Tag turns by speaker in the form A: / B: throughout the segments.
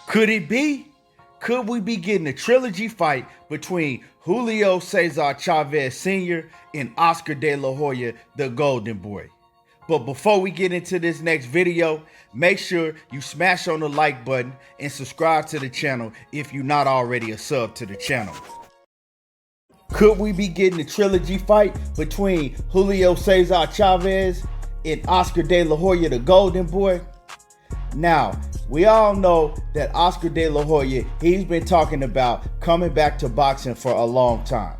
A: Could it be? Could we be getting a trilogy fight between Julio Cesar Chavez Sr. and Oscar De La Hoya, the Golden Boy? But before we get into this next video, make sure you smash on the like button and subscribe to the channel if you're not already a sub to the channel. Could we be getting a trilogy fight between Julio Cesar Chavez and Oscar De La Hoya, the Golden Boy? Now, we all know that Oscar De La Hoya, he's been talking about coming back to boxing for a long time.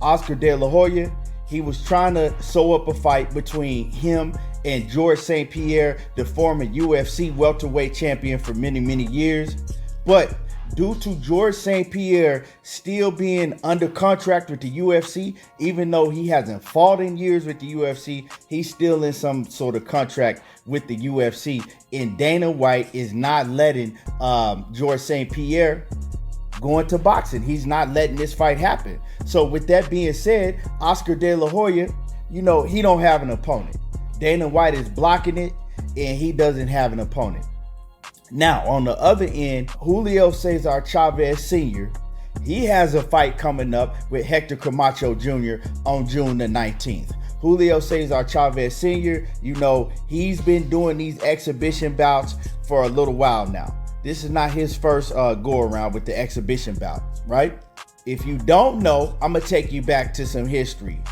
A: Oscar De La Hoya, he was trying to sew up a fight between him and Georges St-Pierre, the former UFC welterweight champion for many, many years. But due to Georges St-Pierre still being under contract with the UFC, even though he hasn't fought in years with the UFC, he's still in some sort of contract with the UFC. And Dana White is not letting Georges St-Pierre go into boxing. He's not letting this fight happen. So with that being said, Oscar De La Hoya, he don't have an opponent. Dana White is blocking it, and he doesn't have an opponent. Now, on the other end, Julio Cesar Chavez Sr., he has a fight coming up with Hector Camacho Jr. on June the 19th. Julio Cesar Chavez Sr., he's been doing these exhibition bouts for a little while now. This is not his first go around with the exhibition bout, right? If you don't know, I'm going to take you back to some history.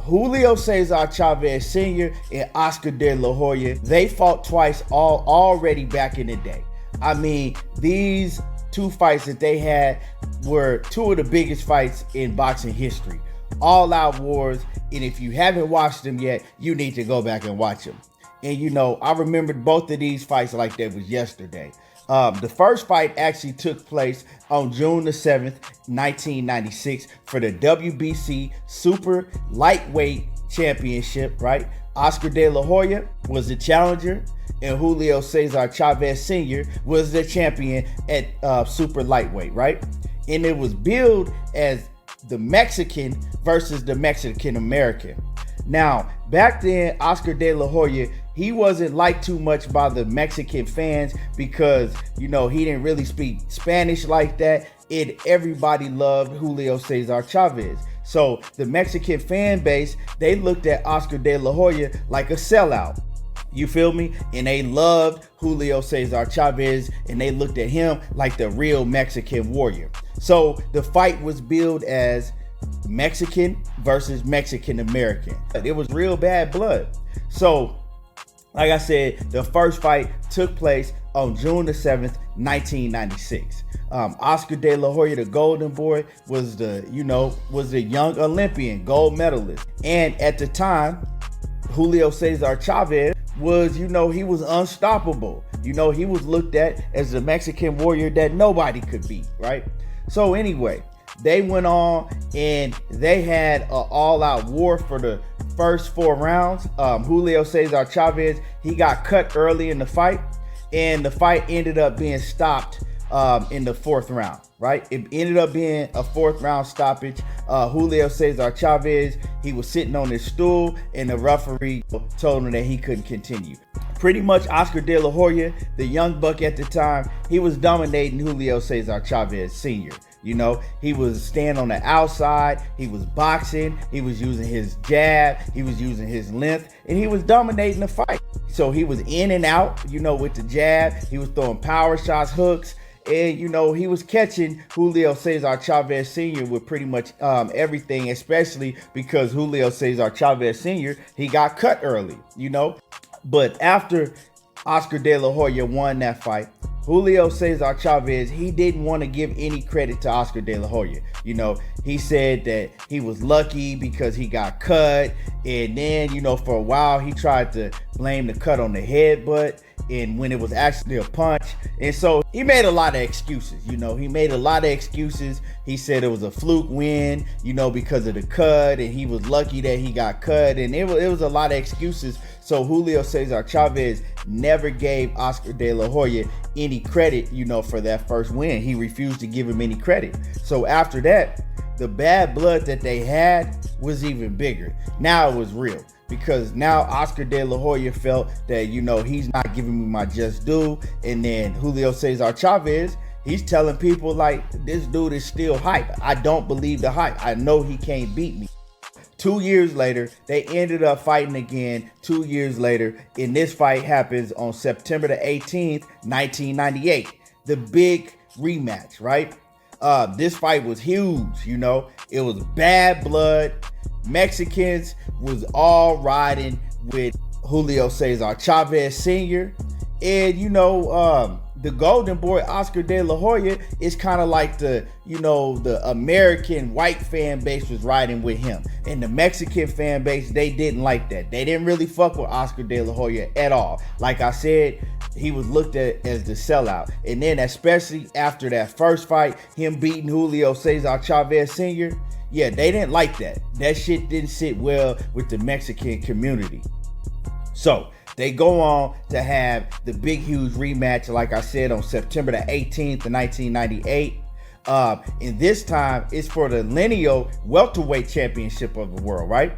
A: Julio Cesar Chavez Sr. and Oscar De La Hoya, they fought twice already back in the day. I mean, these two fights that they had were two of the biggest fights in boxing history. All out wars, and if you haven't watched them yet, you need to go back and watch them. And I remembered both of these fights like they was yesterday. The first fight actually took place on June the 7th, 1996 for the WBC Super Lightweight Championship, right? Oscar De La Hoya was the challenger, and Julio Cesar Chavez Sr. was the champion at Super Lightweight, right? And it was billed as the Mexican versus the Mexican American. Now, back then, Oscar De La Hoya, he wasn't liked too much by the Mexican fans because, he didn't really speak Spanish like that, and everybody loved Julio Cesar Chavez. So the Mexican fan base, they looked at Oscar De La Hoya like a sellout. You feel me? And they loved Julio Cesar Chavez, and they looked at him like the real Mexican warrior. So the fight was billed as Mexican versus Mexican American. It was real bad blood. So, like I said, the first fight took place on June the 7th, 1996. Oscar De La Hoya, the Golden Boy, was the young Olympian, gold medalist. And at the time, Julio Cesar Chavez was, he was unstoppable. He was looked at as the Mexican warrior that nobody could beat, right? So anyway, they went on and they had an all-out war for the first 4 rounds. Julio Cesar Chavez, he got cut early in the fight, and the fight ended up being stopped in the 4th round, right? It ended up being a 4th round stoppage. Julio Cesar Chavez, he was sitting on his stool, and the referee told him that he couldn't continue. Pretty much Oscar De La Hoya, the young buck at the time, he was dominating Julio Cesar Chavez Sr. He was standing on the outside, he was boxing, he was using his jab, he was using his length, and he was dominating the fight. So he was in and out, with the jab, he was throwing power shots, hooks, and, he was catching Julio Cesar Chavez Sr. with pretty much everything, especially because Julio Cesar Chavez Sr., he got cut early, But after Oscar De La Hoya won that fight, Julio Cesar Chavez, he didn't want to give any credit to Oscar De La Hoya. He said that he was lucky because he got cut. And then, for a while, he tried to blame the cut on the headbutt, and when it was actually a punch. And so he made a lot of excuses. He made a lot of excuses. He said it was a fluke win, because of the cut, and he was lucky that he got cut. And it was a lot of excuses. So Julio Cesar Chavez never gave Oscar De La Hoya any credit, for that first win. He refused to give him any credit. So after that, the bad blood that they had was even bigger. Now it was real. because now Oscar De La Hoya felt that, he's not giving me my just due. And then Julio Cesar Chavez, he's telling people like, this dude is still hype. I don't believe the hype. I know he can't beat me. 2 years later, they ended up fighting again 2 years later. And this fight happens on September the 18th, 1998. The big rematch, right? This fight was huge, It was bad blood. Mexicans was all riding with Julio Cesar Chavez Sr. And, the golden boy, Oscar De La Hoya, is kind of like the American white fan base was riding with him. And the Mexican fan base, they didn't like that. They didn't really fuck with Oscar De La Hoya at all. Like I said, he was looked at as the sellout. And then especially after that first fight, him beating Julio Cesar Chavez Sr., yeah, they didn't like that. That shit didn't sit well with the Mexican community. So they go on to have the big, huge rematch, like I said, on September the 18th of 1998. And this time, it's for the lineal welterweight championship of the world, right?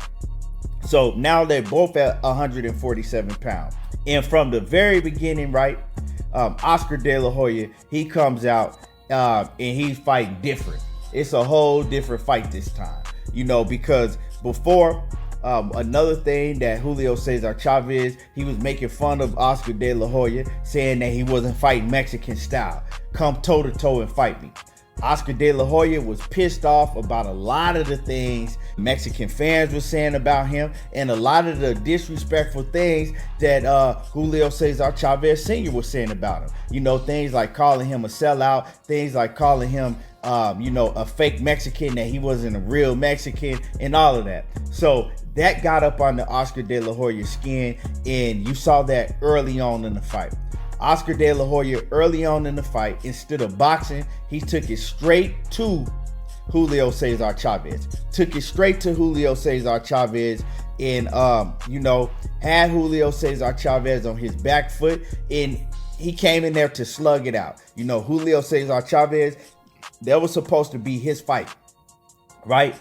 A: So now they're both at 147 pounds. And from the very beginning, right, Oscar De La Hoya, he comes out and he's fighting different. It's a whole different fight this time, because before, another thing that Julio Cesar Chavez, he was making fun of Oscar De La Hoya, saying that he wasn't fighting Mexican style. Come toe to toe and fight me. Oscar De La Hoya was pissed off about a lot of the things Mexican fans were saying about him, and a lot of the disrespectful things that Julio Cesar Chavez Sr. was saying about him. Things like calling him a sellout, things like calling him a fake Mexican, that he wasn't a real Mexican, and all of that. So that got up on the Oscar De La Hoya's skin, and you saw that early on in the fight. Oscar De La Hoya, early on in the fight, instead of boxing, he took it straight to Julio Cesar Chavez. Took it straight to Julio Cesar Chavez and, had Julio Cesar Chavez on his back foot, and he came in there to slug it out. Julio Cesar Chavez, that was supposed to be his fight, right?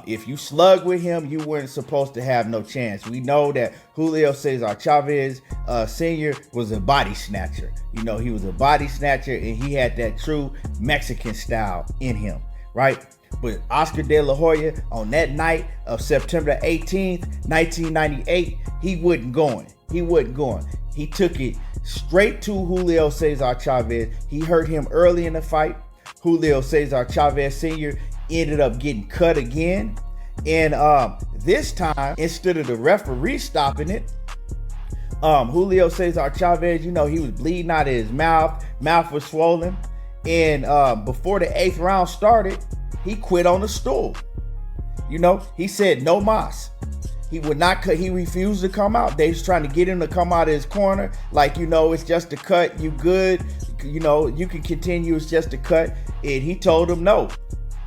A: If you slug with him, you weren't supposed to have no chance. We know that Julio Cesar Chavez Sr. was a body snatcher. He was a body snatcher, and he had that true Mexican style in him, right? But Oscar De La Hoya, on that night of September 18th, 1998, he wasn't going. He took it straight to Julio Cesar Chavez. He hurt him early in the fight. Julio Cesar Chavez Sr. ended up getting cut again. And this time, instead of the referee stopping it, Julio Cesar Chavez, he was bleeding out of his mouth. Mouth was swollen. And before the 8th round started, he quit on the stool. He said no mas. He would not cut. He refused to come out. They was trying to get him to come out of his corner. Like, it's just a cut. You good. You can continue. It's just a cut. And he told him no.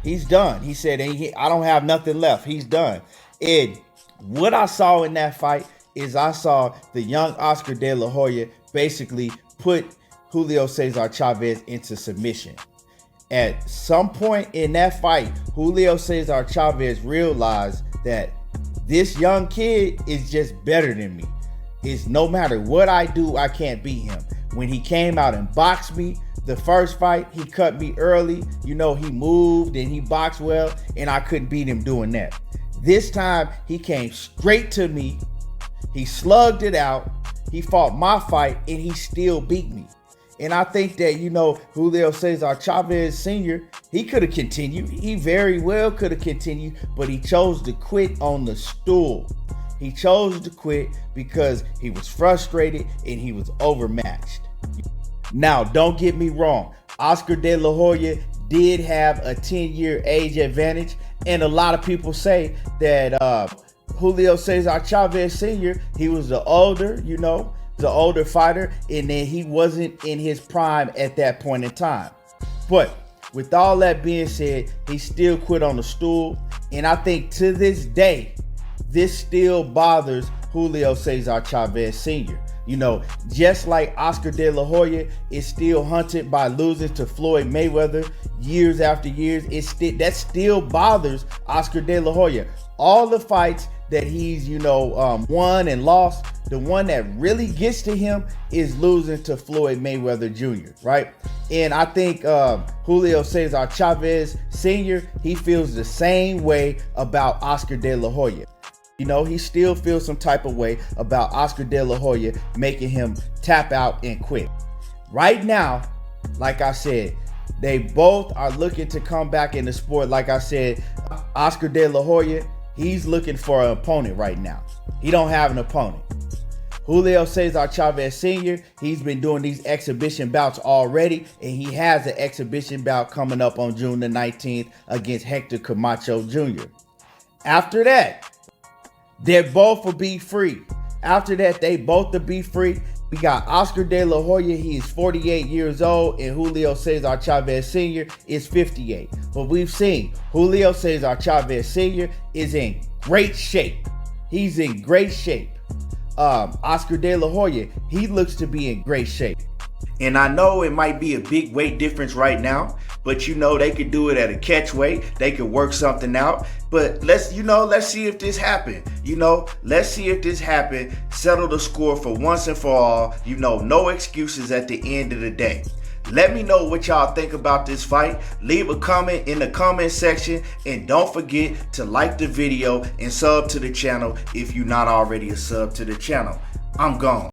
A: He's done. He said, I don't have nothing left. He's done. And what I saw in that fight is I saw the young Oscar De La Hoya basically put Julio Cesar Chavez into submission. At some point in that fight, Julio Cesar Chavez realized that this young kid is just better than me. It's no matter what I do, I can't beat him. When he came out and boxed me, the first fight, he cut me early. He moved and he boxed well, and I couldn't beat him doing that. This time, he came straight to me. He slugged it out. He fought my fight, and he still beat me. And I think that, Julio Cesar Chavez Sr., he could have continued. He very well could have continued, but he chose to quit on the stool. He chose to quit because he was frustrated and he was overmatched. Now, don't get me wrong. Oscar De La Hoya did have a 10-year age advantage, and a lot of people say that Julio Cesar Chavez Sr., he was the older fighter, and then he wasn't in his prime at that point in time. But with all that being said, he still quit on the stool, and I think to this day, this still bothers Julio Cesar Chavez Sr. Just like Oscar De La Hoya is still hunted by losing to Floyd Mayweather years after years, that still bothers Oscar De La Hoya. All the fights that he's, won and lost. The one that really gets to him is losing to Floyd Mayweather Jr., right? And I think Julio Cesar Chavez Sr., he feels the same way about Oscar De La Hoya. He still feels some type of way about Oscar De La Hoya making him tap out and quit. Right now, like I said, they both are looking to come back in the sport. Like I said, Oscar De La Hoya, he's looking for an opponent right now. He don't have an opponent. Julio Cesar Chavez Sr., he's been doing these exhibition bouts already, and he has an exhibition bout coming up on June the 19th against Hector Camacho Jr. After that, they both will be free. After that, they both will be free. We got Oscar De La Hoya, he is 48 years old, and Julio Cesar Chavez Sr. is 58. But we've seen Julio Cesar Chavez Sr. is in great shape. He's in great shape. Oscar De La Hoya, he looks to be in great shape. And I know it might be a big weight difference right now, but they could do it at a catch weight. They could work something out. But let's see if this happened. Let's see if this happened. Settle the score for once and for all. No excuses at the end of the day. Let me know what y'all think about this fight. Leave a comment in the comment section, and don't forget to like the video and sub to the channel if you're not already a sub to the channel. I'm gone.